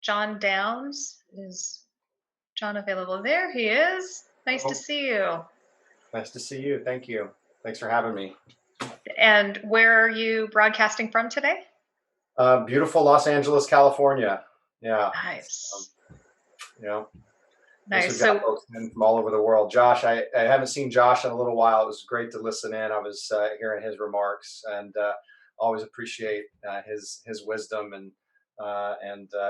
John Downs. Is John available? There he is. Nice to Oh, see you. nice to see you. Thank you. Thanks for having me. And where are you broadcasting from today? Beautiful Los Angeles, California. Yeah. Um, Nice. you know, I guess Nice. we've got So, folks in from all over the world. Josh, I haven't seen Josh in a little while. It was great to listen in. I was hearing his remarks and always appreciate his wisdom and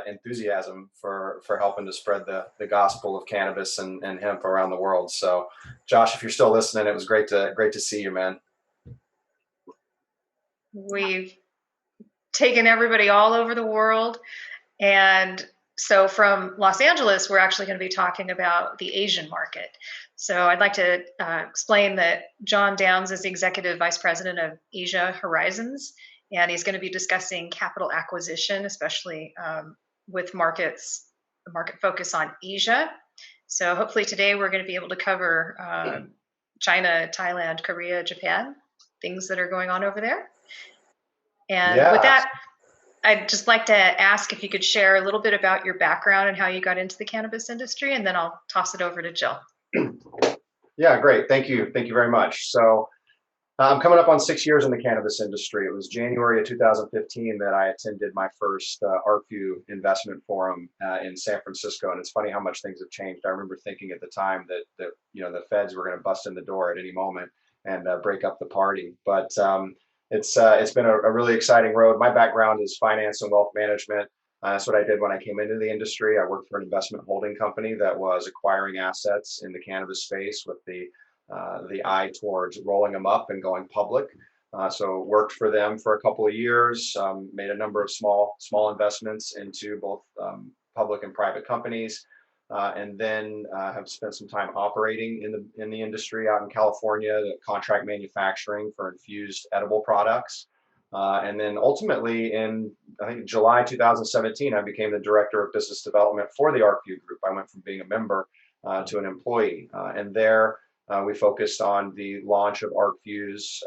enthusiasm for helping to spread the gospel of cannabis and hemp around the world. So, Josh, if you're still listening, it was great to see you, man. we've taken everybody all over the world. And so, from Los Angeles, we're actually going to be talking about the Asian market. So, I'd like to explain that John Downs is the Executive Vice President of Asia Horizons, and he's going to be discussing capital acquisition, especially with market focus on Asia. So, hopefully, today we're going to be able to cover China, Thailand, Korea, Japan, things that are going on over there. And with Yeah, that, I'd just like to ask if you could share a little bit about your background and how you got into the cannabis industry, and then I'll toss it over to Jill. yeah, great. Thank you. Thank you very much. So, I'm coming up on 6 years in the cannabis industry. It was January of 2015 that I attended my first ARPU investment forum in San Francisco, and it's funny how much things have changed. I remember thinking at the time that the feds were going to bust in the door at any moment and break up the party. But it's been a really exciting road. My background is finance and wealth management. That's what I did when I came into the industry. I worked for an investment holding company that was acquiring assets in the cannabis space with the eye towards rolling them up and going public. So worked for them for a couple of years, made a number of small investments into both public and private companies, and then have spent some time operating in the industry out in California, the contract manufacturing for infused edible products. And then ultimately in, I think, July 2017, I became the director of business development for the ArcView Group. I went from being a member to an employee. And there we focused on the launch of ArcView's,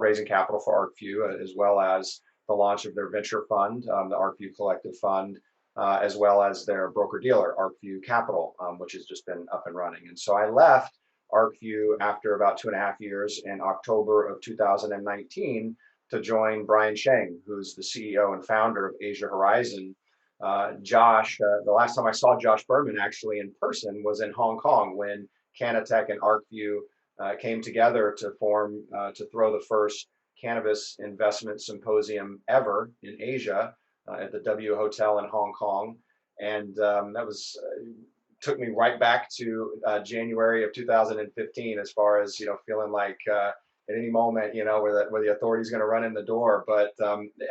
raising capital for ArcView, as well as the launch of their venture fund, the ArcView Collective Fund, as well as their broker dealer, ArcView Capital, which has just been up and running. And so I left ArcView after about 2.5 years in October of 2019 to join Brian Sheng, who's the CEO and founder of Asia Horizon. The last time I saw Josh Berman actually in person was in Hong Kong when Canatech and ArcView came together to throw the first cannabis investment symposium ever in Asia at the W Hotel in Hong Kong, and that was took me right back to January of 2015, as far as feeling like at any moment where the authorities going to run in the door. But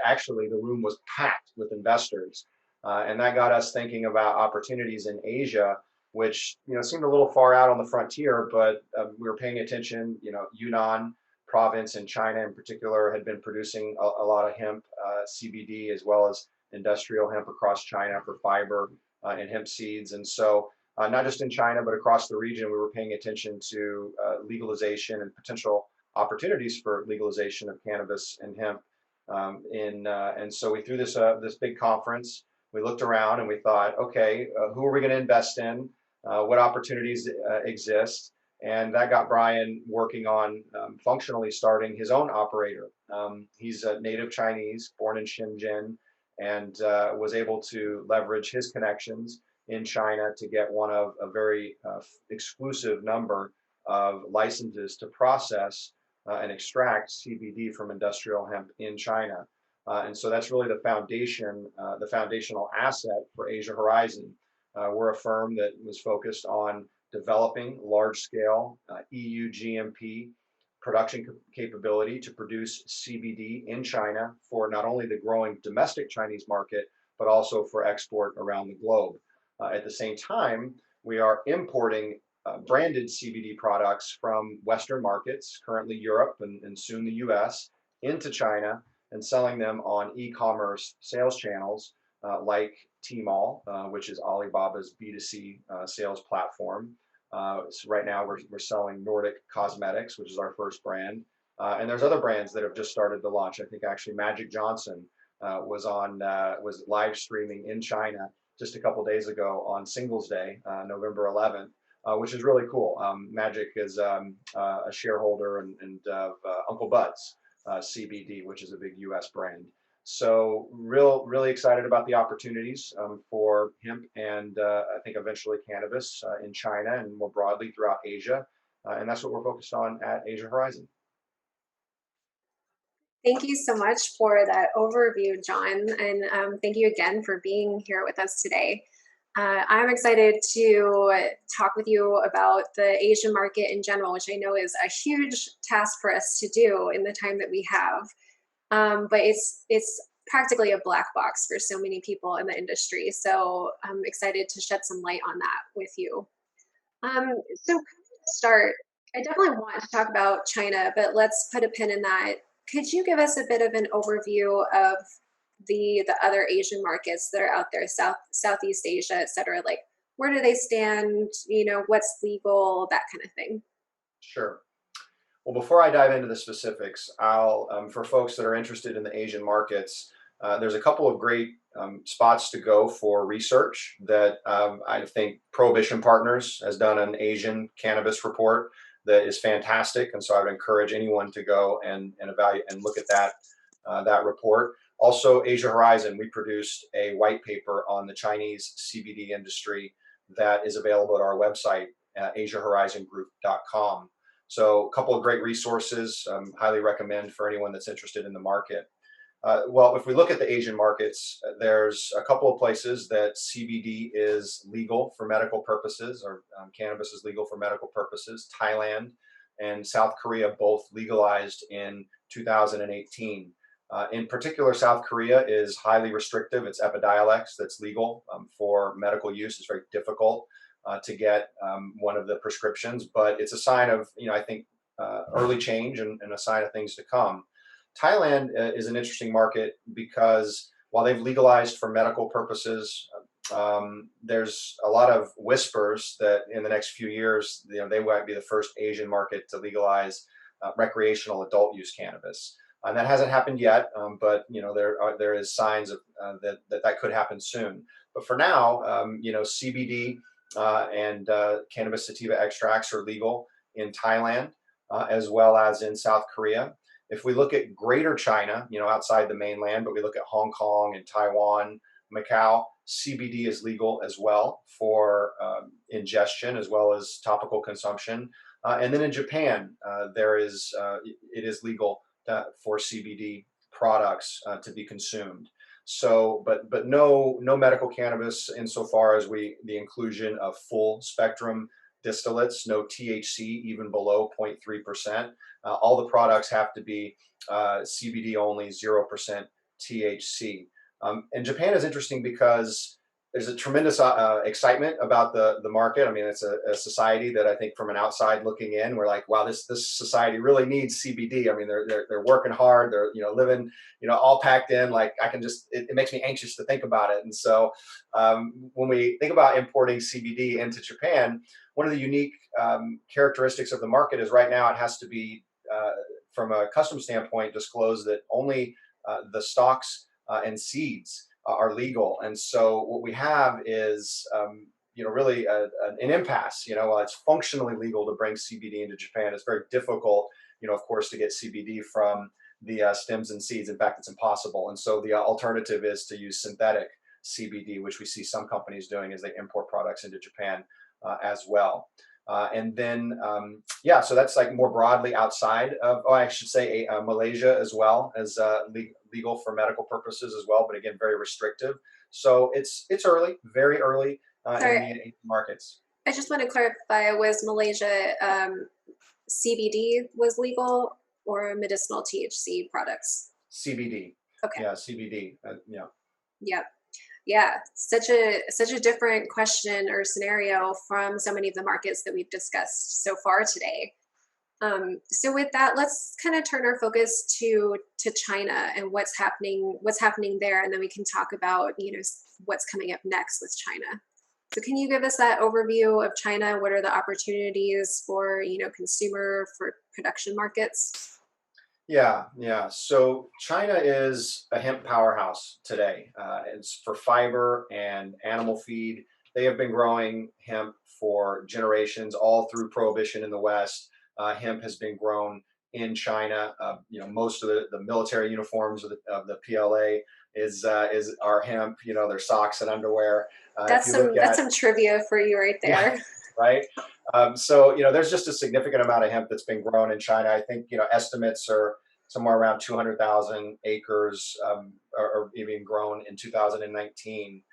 actually, the room was packed with investors, and that got us thinking about opportunities in Asia, which seemed a little far out on the frontier, but we were paying attention. Yunnan province in China in particular had been producing a lot of hemp, CBD, as well as industrial hemp across China for fiber and hemp seeds. And so not just in China, but across the region, we were paying attention to legalization and potential opportunities for legalization of cannabis and hemp. And so we threw this big conference. We looked around and we thought, okay, who are we going to invest in? What opportunities exist? And that got Brian working on functionally starting his own operator. He's a native Chinese, born in Shenzhen, and was able to leverage his connections in China to get one of a very exclusive number of licenses to process and extract CBD from industrial hemp in China. And so that's really the foundational asset for Asia Horizon. We're a firm that was focused on developing large-scale EU GMP production capability to produce CBD in China for not only the growing domestic Chinese market, but also for export around the globe. At the same time, we are importing branded CBD products from Western markets, currently Europe and soon the US, into China and selling them on e-commerce sales channels like Tmall, which is Alibaba's B2C sales platform. So right now we're selling Nordic Cosmetics, which is our first brand. And there's other brands that have just started to launch. I think actually Magic Johnson was live streaming in China just a couple days ago on Singles Day, November 11th, which is really cool. Magic is a shareholder and Uncle Bud's CBD, which is a big U.S. brand. So really excited about the opportunities for hemp and I think eventually cannabis in China and more broadly throughout Asia. And that's what we're focused on at Asia Horizon. Thank you so much for that overview, John, and thank you again for being here with us today. I'm excited to talk with you about the Asian market in general, which I know is a huge task for us to do in the time that we have. But it's practically a black box for so many people in the industry. So I'm excited to shed some light on that with you. So to start, I definitely want to talk about China, but let's put a pin in that. Could you give us a bit of an overview of the other Asian markets that are out there, Southeast Asia, et cetera? Like, where do they stand? You know, what's legal, that kind of thing. Sure. Well, before I dive into the specifics, I'll for folks that are interested in the Asian markets, there's a couple of great spots to go for research that I think Prohibition Partners has done an Asian cannabis report that is fantastic, and so I would encourage anyone to go and evaluate and look at that report. Also, Asia Horizon, we produced a white paper on the Chinese CBD industry that is available at our website, asiahorizongroup.com. So a couple of great resources, highly recommend for anyone that's interested in the market. Well, if we look at the Asian markets, there's a couple of places that CBD is legal for medical purposes, or cannabis is legal for medical purposes. Thailand and South Korea both legalized in 2018. In particular, South Korea is highly restrictive. It's Epidiolex that's legal for medical use. It's very difficult to get one of the prescriptions, but it's a sign of, I think, early change and a sign of things to come. Thailand is an interesting market because while they've legalized for medical purposes, there's a lot of whispers that in the next few years, they might be the first Asian market to legalize recreational adult use cannabis. And that hasn't happened yet, but there is signs of that could happen soon. But for now, CBD and cannabis sativa extracts are legal in Thailand as well as in South Korea. If we look at Greater China, outside the mainland, but we look at Hong Kong and Taiwan, Macau, CBD is legal as well for ingestion as well as topical consumption. And then in Japan, it is legal for CBD products to be consumed. So, but no medical cannabis insofar as the inclusion of full spectrum distillates, no THC even below 0.3%. All the products have to be CBD only, 0% THC. And Japan is interesting because there's a tremendous excitement about the market. I mean, it's a society that I think from an outside looking in, we're like, wow, this society really needs CBD. I mean, they're working hard. They're living all packed in. Like it makes me anxious to think about it. And so when we think about importing CBD into Japan, one of the unique characteristics of the market is right now it has to be from a custom standpoint disclosed that only the stalks and seeds are legal. And so what we have is, really an impasse. While it's functionally legal to bring CBD into Japan, it's very difficult, of course, to get CBD from the stems and seeds. In fact, it's impossible. And so the alternative is to use synthetic CBD, which we see some companies doing as they import products into Japan as well. And then, so that's like more broadly outside of, I should say Malaysia as well as legal for medical purposes as well, but again, very restrictive. So it's early, very early in the markets. I just want to clarify, was Malaysia CBD was legal or medicinal THC products? CBD. Okay. Yeah, CBD. Yeah. Yep. Yeah, such a different question or scenario from so many of the markets that we've discussed so far today. So with that, let's kind of turn our focus to China and what's happening there, and then we can talk about what's coming up next with China. So can you give us that overview of China? What are the opportunities for consumer, for production markets? Yeah. So China is a hemp powerhouse today. It's for fiber and animal feed. They have been growing hemp for generations, all through prohibition in the West. Hemp has been grown in China. Most of the military uniforms of the PLA is our hemp. Their socks and underwear. If you look That's at some trivia for you right yeah, there. right. There's just a significant amount of hemp that's been grown in China. I think estimates are somewhere around 200,000 acres are even grown in 2019,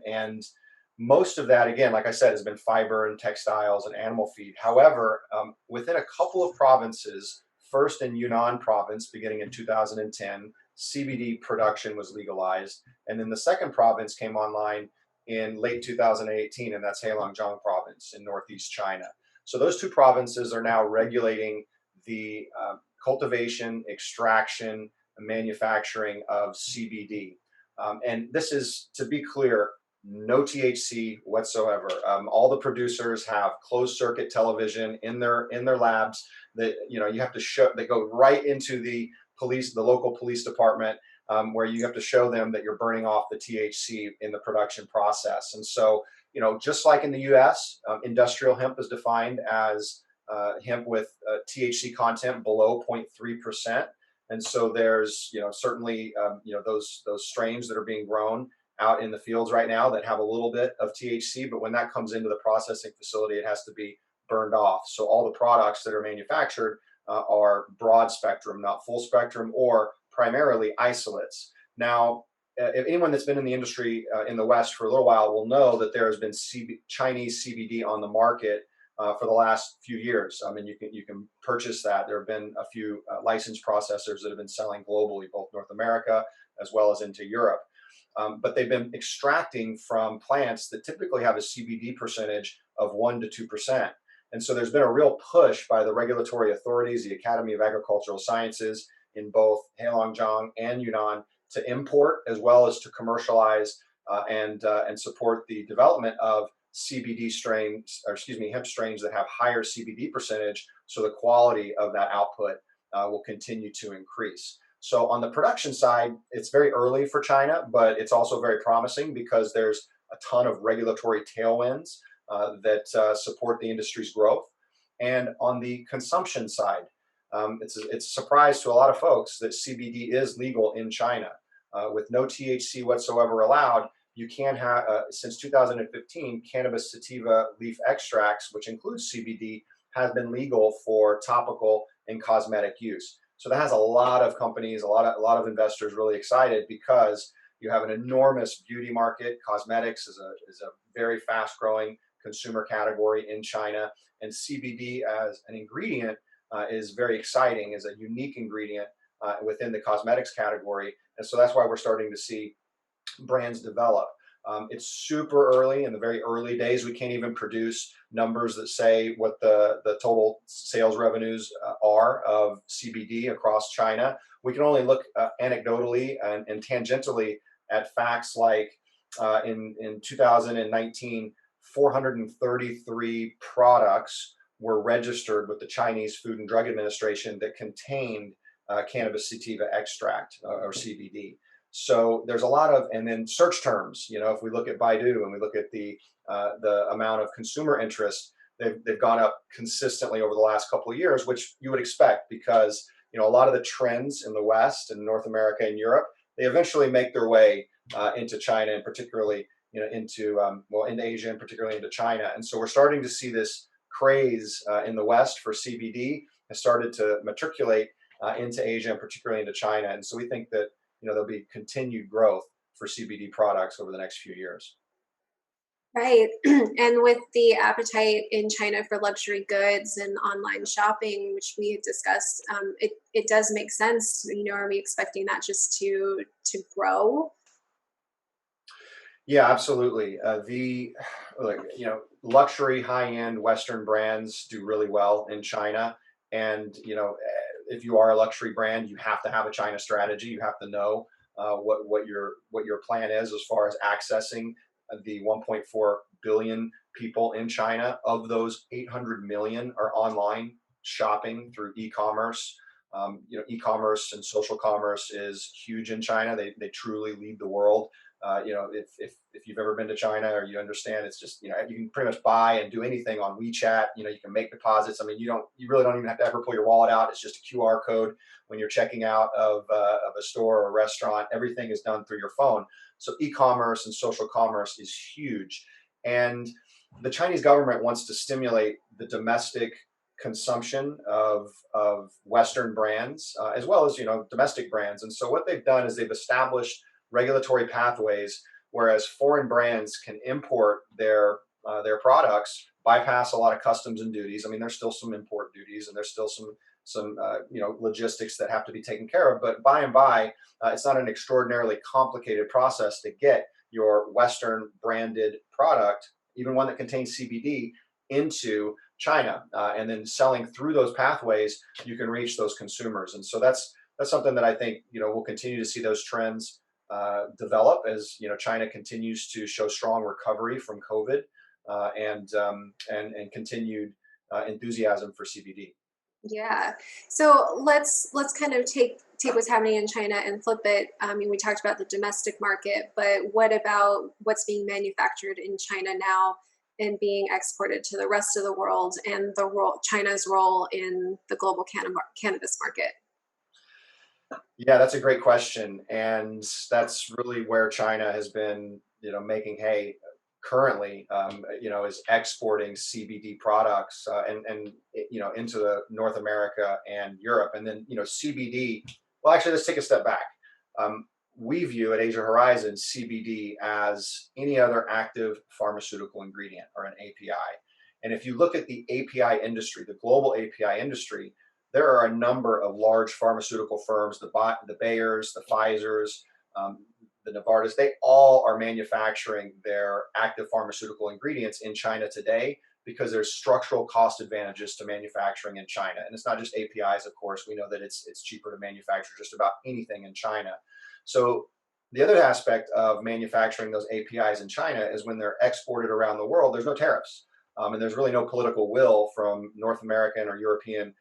and most of that, again, like I said, has been fiber and textiles and animal feed. However, within a couple of provinces, first in Yunnan province, beginning in 2010, CBD production was legalized, and then the second province came online in late 2018, and that's Heilongjiang province in northeast China. So those two provinces are now regulating the cultivation, extraction, and manufacturing of CBD. And this is, to be clear, no THC whatsoever. All the producers have closed circuit television in their labs that you have to show. They go right into the local police department, where you have to show them that you're burning off the THC in the production process. And so, just like in the US, industrial hemp is defined as hemp with THC content below 0.3%. And so there's, certainly, those strains that are being grown out in the fields right now that have a little bit of THC, but when that comes into the processing facility, it has to be burned off. So all the products that are manufactured are broad spectrum, not full spectrum, or primarily isolates. Now, if anyone that's been in the industry in the West for a little while will know that there has been Chinese CBD on the market for the last few years. I mean, you can purchase that. There have been a few licensed processors that have been selling globally, both North America as well as into Europe. But they've been extracting from plants that typically have a CBD percentage of 1 to 2%. And so there's been a real push by the regulatory authorities, the Academy of Agricultural Sciences in both Heilongjiang and Yunnan, to import as well as to commercialize and support the development of CBD strains, or excuse me, hemp strains that have higher CBD percentage, so the quality of that output will continue to increase. So on the production side, it's very early for China, but it's also very promising because there's a ton of regulatory tailwinds that support the industry's growth. And on the consumption side, it's a surprise to a lot of folks that CBD is legal in China. With no THC whatsoever allowed, you can have, since 2015, cannabis sativa leaf extracts, which includes CBD, has been legal for topical and cosmetic use. So that has a lot of companies, a lot of investors really excited because you have an enormous beauty market. Cosmetics is a very fast growing consumer category in China, and CBD as an ingredient is very exciting, as a unique ingredient within the cosmetics category. And so that's why we're starting to see brands develop. It's super early, in the very early days. We can't even produce numbers that say what the total sales revenues are of CBD across China. We can only look anecdotally and tangentially at facts like in 2019, 433 products were registered with the Chinese Food and Drug Administration that contained cannabis sativa extract or CBD. So there's a lot of, and then search terms. If we look at Baidu and we look at the amount of consumer interest, they've gone up consistently over the last couple of years, which you would expect because a lot of the trends in the West and North America and Europe, they eventually make their way into China, and particularly into Asia and particularly into China. And so we're starting to see this craze in the West for CBD has started to matriculate into Asia and particularly into China. And so we think that there'll be continued growth for CBD products over the next few years. Right. And with the appetite in China for luxury goods and online shopping, which we had discussed, it does make sense. Are we expecting that just to grow? Yeah, absolutely. The like luxury high-end Western brands do really well in China, and if you are a luxury brand, you have to have a China strategy. You have to know what your plan is as far as accessing the 1.4 billion people in China. Of those, 800 million are online shopping through e-commerce. E-commerce and social commerce is huge in China. They truly lead the world. If you've ever been to China or you understand, it's just you can pretty much buy and do anything on WeChat. You can make deposits. I mean, you really don't even have to ever pull your wallet out. It's just a QR code when you're checking out of a store or a restaurant. Everything is done through your phone. So e-commerce and social commerce is huge, and the Chinese government wants to stimulate the domestic consumption of Western brands as well as domestic brands. And so what they've done is they've established regulatory pathways, whereas foreign brands can import their products, bypass a lot of customs and duties. I mean, there's still some import duties, and there's still some logistics that have to be taken care of. But by and by, it's not an extraordinarily complicated process to get your Western branded product, even one that contains CBD, into China, and then selling through those pathways, you can reach those consumers. And so that's something that I think we'll continue to see those trends develop as China continues to show strong recovery from COVID, and continued enthusiasm for CBD. Yeah. So let's kind of take what's happening in China and flip it. I mean, we talked about the domestic market, but what about what's being manufactured in China now and being exported to the rest of the world, and the role China's role in the global cannabis market? Yeah, that's a great question, and that's really where China has been, making hay currently. Is exporting CBD products, and into North America and Europe, and then CBD. Well, actually, let's take a step back. We view at Asia Horizon CBD as any other active pharmaceutical ingredient or an API. And if you look at the API industry, the global API industry, there are a number of large pharmaceutical firms, the Bayers, the Pfizers, the Novartis. They all are manufacturing their active pharmaceutical ingredients in China today because there's structural cost advantages to manufacturing in China. And it's not just APIs, of course. We know that it's cheaper to manufacture just about anything in China. So the other aspect of manufacturing those APIs in China is when they're exported around the world, there's no tariffs. And there's really no political will from North American or European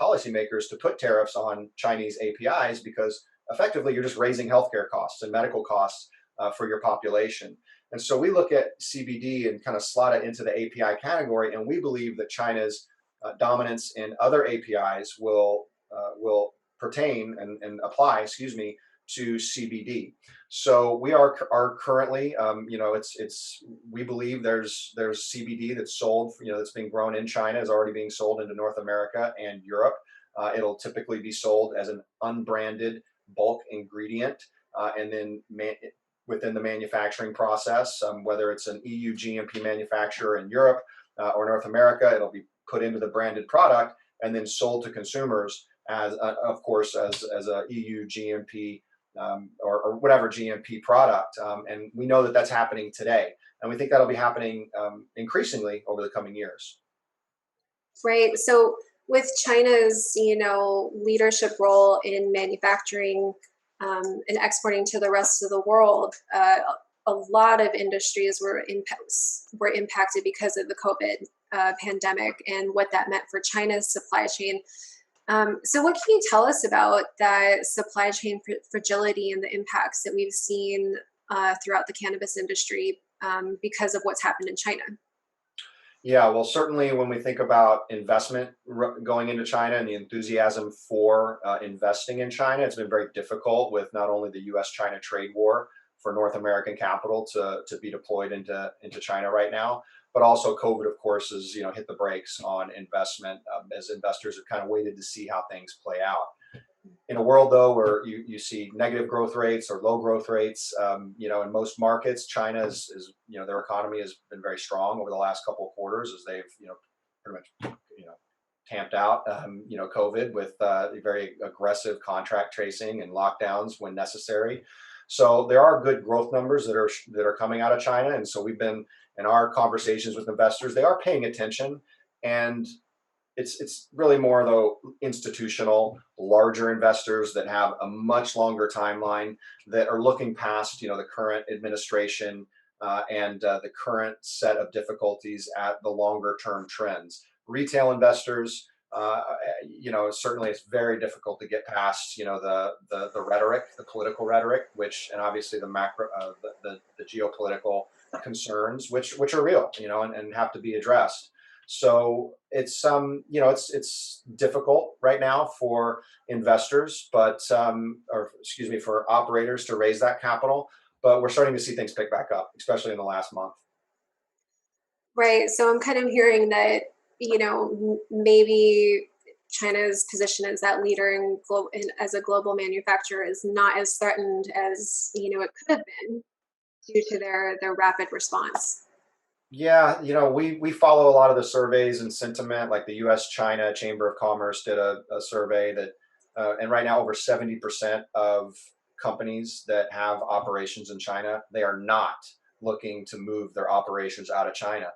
policymakers to put tariffs on Chinese APIs, because effectively you're just raising healthcare costs and medical costs for your population. And so we look at CBD and kind of slot it into the API category, and we believe that China's dominance in other APIs will pertain and apply, to CBD. So we are currently, we believe there's CBD that's sold, that's being grown in China, is already being sold into North America and Europe. It'll typically be sold as an unbranded bulk ingredient, and then within the manufacturing process, whether it's an EU GMP manufacturer in Europe or North America, it'll be put into the branded product and then sold to consumers as, of course, as a EU GMP or whatever GMP product. And we know that that's happening today, and we think that'll be happening increasingly over the coming years. Right. So with China's, leadership role in manufacturing and exporting to the rest of the world, a lot of industries were impacted because of the COVID pandemic and what that meant for China's supply chain. So what can you tell us about that supply chain fragility and the impacts that we've seen throughout the cannabis industry because of what's happened in China? Yeah, well, certainly when we think about investment going into China and the enthusiasm for investing in China, it's been very difficult with not only the U.S.-China trade war for North American capital to be deployed into China right now, but also COVID, of course, has hit the brakes on investment as investors have kind of waited to see how things play out. In a world, though, where you see negative growth rates or low growth rates, in most markets, China is their economy has been very strong over the last couple of quarters as they've, pretty much, tamped out, COVID with very aggressive contract tracing and lockdowns when necessary. So there are good growth numbers that are coming out of China. And so we've been, in our conversations with investors, they are paying attention, and it's really more though institutional, larger investors that have a much longer timeline, that are looking past the current administration and the current set of difficulties at the longer term trends. Retail investors certainly it's very difficult to get past, the rhetoric, the political rhetoric, and obviously the macro, the geopolitical concerns, which are real, and have to be addressed. So it's difficult right now for investors, or excuse me, for operators to raise that capital. But we're starting to see things pick back up, especially in the last month. Right. So I'm kind of hearing that, maybe China's position as that leader as a global manufacturer is not as threatened as, it could have been due to their rapid response. Yeah, we follow a lot of the surveys and sentiment, like the U.S. China Chamber of Commerce did a survey that, and right now over 70% of companies that have operations in China, they are not looking to move their operations out of China.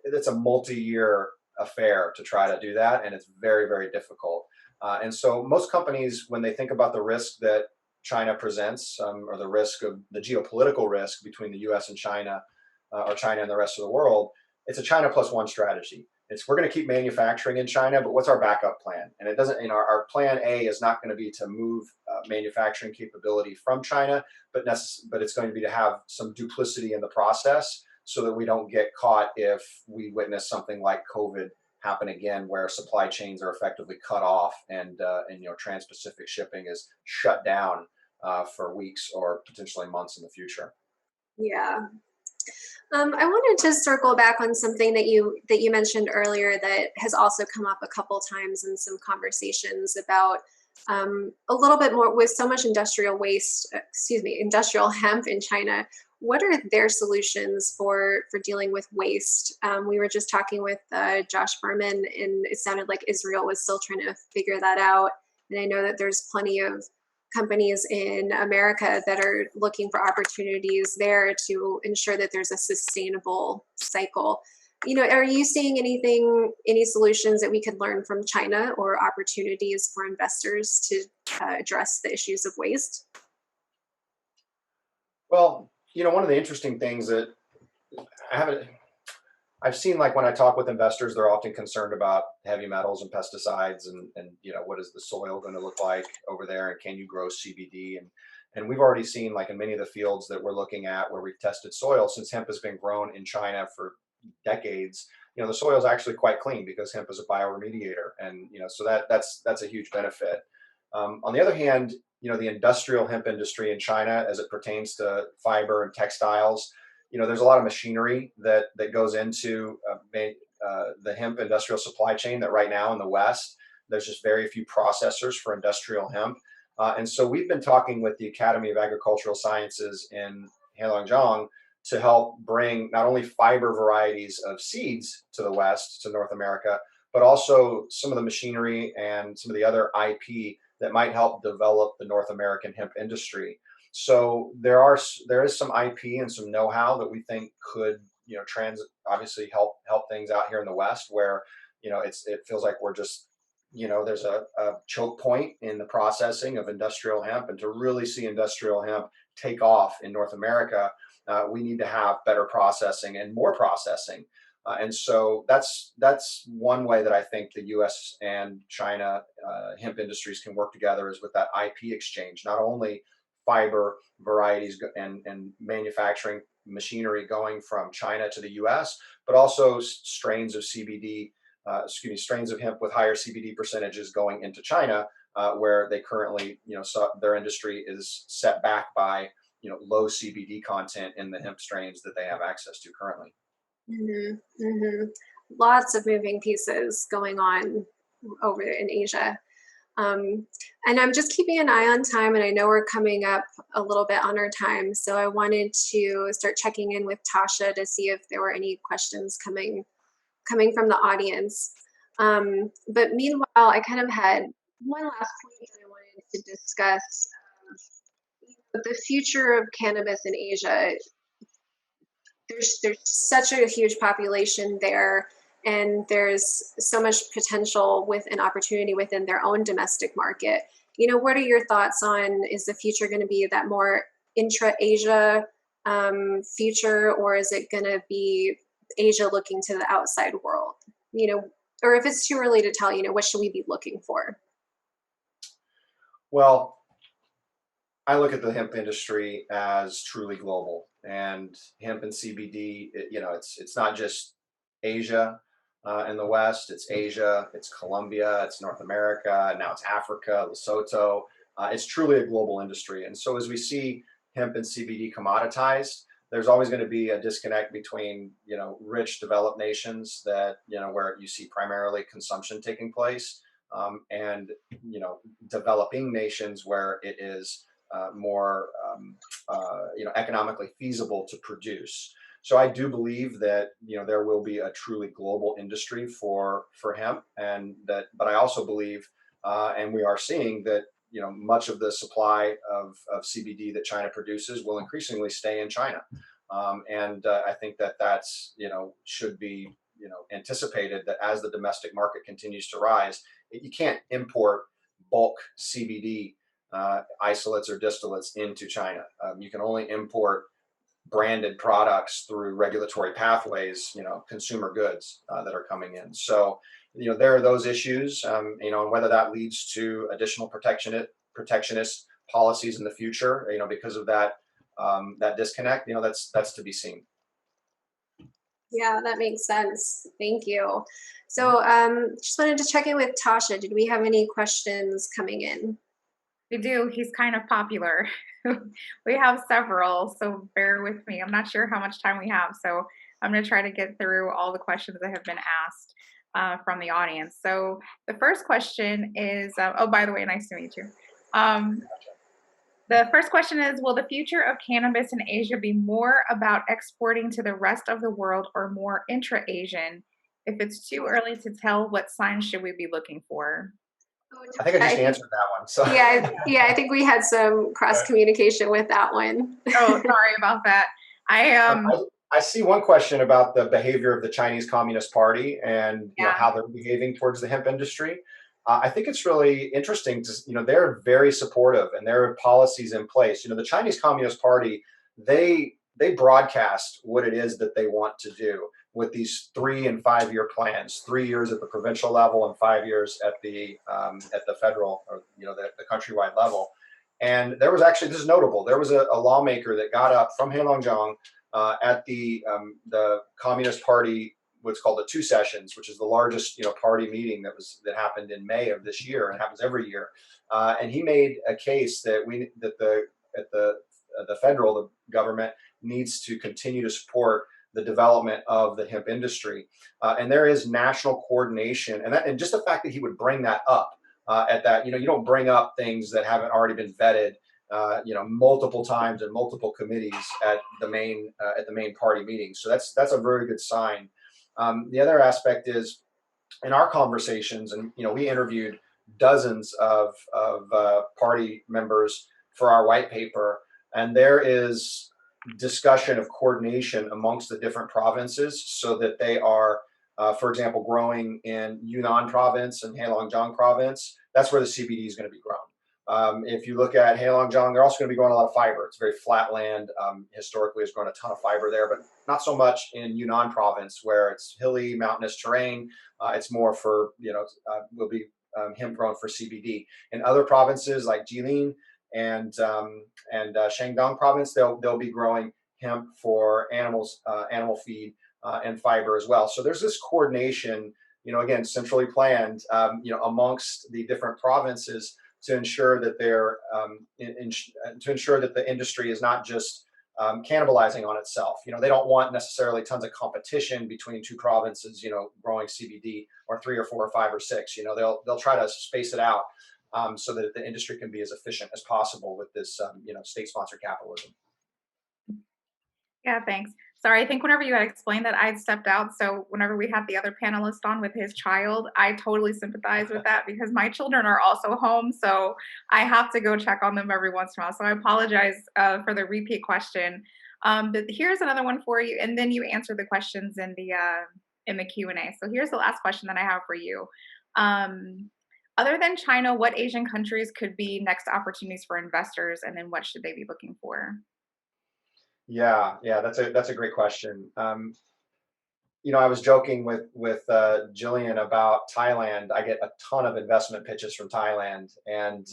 It's a multi-year affair to try to do that, and it's very, very difficult. And so most companies, when they think about the risk that China presents, or the risk of the geopolitical risk between the U.S. and China, or China and the rest of the world, it's a China plus one strategy. We're going to keep manufacturing in China, but what's our backup plan? And it doesn't, our plan A is not going to be to move manufacturing capability from China, but it's going to be to have some duplicity in the process so that we don't get caught if we witness something like COVID happen again, where supply chains are effectively cut off and trans-Pacific shipping is shut down for weeks or potentially months in the future. Yeah. I wanted to circle back on something that you mentioned earlier that has also come up a couple times in some conversations about a little bit more with so much industrial hemp in China. What are their solutions for dealing with waste? We were just talking with Josh Berman, and it sounded like Israel was still trying to figure that out. And I know that there's plenty of companies in America that are looking for opportunities there to ensure that there's a sustainable cycle. Are you seeing any solutions that we could learn from China or opportunities for investors to address the issues of waste? Well, one of the interesting things that I've seen, like when I talk with investors, they're often concerned about heavy metals and pesticides and what is the soil going to look like over there, and can you grow CBD? And we've already seen, like in many of the fields that we're looking at where we've tested soil, since hemp has been grown in China for decades, the soil is actually quite clean because hemp is a bioremediator, and so that's a huge benefit. On the other hand, the industrial hemp industry in China, as it pertains to fiber and textiles, there's a lot of machinery that goes into the hemp industrial supply chain that right now in the West, there's just very few processors for industrial hemp. And so we've been talking with the Academy of Agricultural Sciences in Heilongjiang to help bring not only fiber varieties of seeds to the West, to North America, but also some of the machinery and some of the other IP that might help develop the North American hemp industry. So there is some IP and some know-how that we think could, obviously help things out here in the West, where, it feels like we're just, there's a choke point in the processing of industrial hemp, and to really see industrial hemp take off in North America, we need to have better processing and more processing. And so that's one way that I think the U.S. and China hemp industries can work together, is with that IP exchange, not only fiber varieties and manufacturing machinery going from China to the U.S., but also strains of strains of hemp with higher CBD percentages going into China, where they currently, their industry is set back by, low CBD content in the hemp strains that they have access to currently. Mm-hmm. Mm-hmm. Lots of moving pieces going on over in Asia. And I'm just keeping an eye on time, and I know we're coming up a little bit on our time. So I wanted to start checking in with Tasha to see if there were any questions coming from the audience. But meanwhile, I kind of had one last point that I wanted to discuss. The future of cannabis in Asia. There's such a huge population there, and there's so much potential with an opportunity within their own domestic market. What are your thoughts on, is the future going to be that more intra-Asia future, or is it going to be Asia looking to the outside world? or if it's too early to tell, what should we be looking for? Well, I look at the hemp industry as truly global, and hemp and CBD, it's not just Asia in the West. It's Asia, it's Colombia, it's North America, now it's Africa, Lesotho. It's truly a global industry, and so as we see hemp and CBD commoditized, there's always going to be a disconnect between rich developed nations that where you see primarily consumption taking place, and developing nations where it is more economically feasible to produce. So I do believe that there will be a truly global industry for hemp, and that. But I also believe, and we are seeing that much of the supply of CBD that China produces will increasingly stay in China, and I think that that's should be anticipated, that as the domestic market continues to rise, you can't import bulk CBD isolates or distillates into China. You can only import branded products through regulatory pathways, consumer goods that are coming in. So, there are those issues, and whether that leads to additional protectionist policies in the future, because of that disconnect, that's to be seen. Yeah, that makes sense. Thank you. So, just wanted to check in with Tasha. Did we have any questions coming in? We do. He's kind of popular. We have several, so bear with me. I'm not sure how much time we have, so I'm going to try to get through all the questions that have been asked from the audience. So the first question is, oh, by the way, nice to meet you. The first question is, will the future of cannabis in Asia be more about exporting to the rest of the world or more intra-Asian? If it's too early to tell, what signs should we be looking for? I think I just answered that one. So yeah, I think we had some cross communication with that one. Oh, sorry about that. I see one question about the behavior of the Chinese Communist Party and how they're behaving towards the hemp industry. I think it's really interesting to, they're very supportive and there are policies in place. The Chinese Communist Party, they broadcast what it is that they want to do with these 3 and 5 year plans, 3 years at the provincial level and 5 years at the federal, or the countrywide level. And there was actually, this is notable, there was a lawmaker that got up from Heilongjiang at the Communist Party, what's called the 2 sessions, which is the largest party meeting that happened in May of this year and happens every year. And he made a case that the federal government needs to continue to support the development of the hemp industry, and there is national coordination, and just the fact that he would bring that up at that, you don't bring up things that haven't already been vetted, multiple times in multiple committees at the main party meetings. So that's a very good sign. The other aspect is in our conversations, and we interviewed dozens of party members for our white paper, and there is discussion of coordination amongst the different provinces so that they are, for example, growing in Yunnan province and Heilongjiang province. That's where the CBD is going to be grown. If you look at Heilongjiang, they're also going to be growing a lot of fiber. It's very flat land. Historically, has grown a ton of fiber there, but not so much in Yunnan province where it's hilly, mountainous terrain. It's more for, will be hemp grown for CBD. In other provinces like Jilin and Shandong province, they'll be growing hemp for animals, animal feed, and fiber as well. So there's this coordination, again, centrally planned, amongst the different provinces to ensure that they're to ensure that the industry is not just cannibalizing on itself. They don't want necessarily tons of competition between 2 provinces, growing CBD, or 3 or 4 or 5 or 6. They'll try to space it out so that the industry can be as efficient as possible with this, state-sponsored capitalism. Yeah, thanks. Sorry, I think whenever you had explained that, I had stepped out. So whenever we had the other panelist on with his child, I totally sympathize with that because my children are also home. So I have to go check on them every once in a while. So I apologize for the repeat question. But here's another one for you. And then you answer the questions in the Q&A. So here's the last question that I have for you. Other than China, what Asian countries could be next opportunities for investors? And then what should they be looking for? Yeah, that's a great question. I was joking with Jillian about Thailand. I get a ton of investment pitches from Thailand, and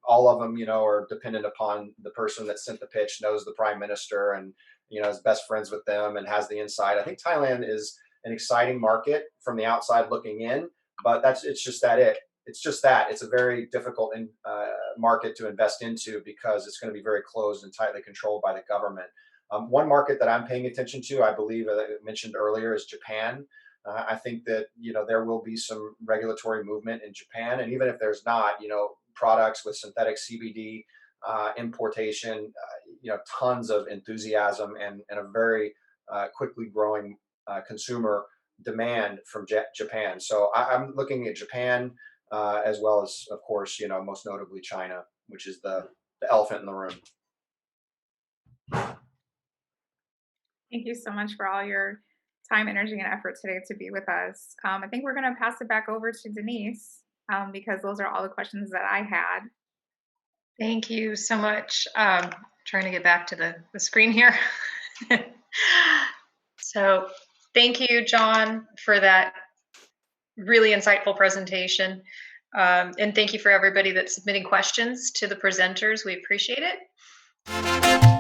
all of them, are dependent upon the person that sent the pitch knows the prime minister and is best friends with them and has the insight. I think Thailand is an exciting market from the outside looking in, but it's just that it's a very difficult market to invest into because it's going to be very closed and tightly controlled by the government. One market that I'm paying attention to, I believe, I mentioned earlier, is Japan. I think that there will be some regulatory movement in Japan, and even if there's not, products with synthetic CBD importation, tons of enthusiasm and a very quickly growing consumer demand from Japan. So I'm looking at Japan as well as, of course, most notably China, which is the elephant in the room. Thank you so much for all your time, energy, and effort today to be with us. I think we're going to pass it back over to Denise because those are all the questions that I had. Thank you so much. Trying to get back to the screen here. So thank you, John, for that really insightful presentation. And thank you for everybody that's submitting questions to the presenters. We appreciate it.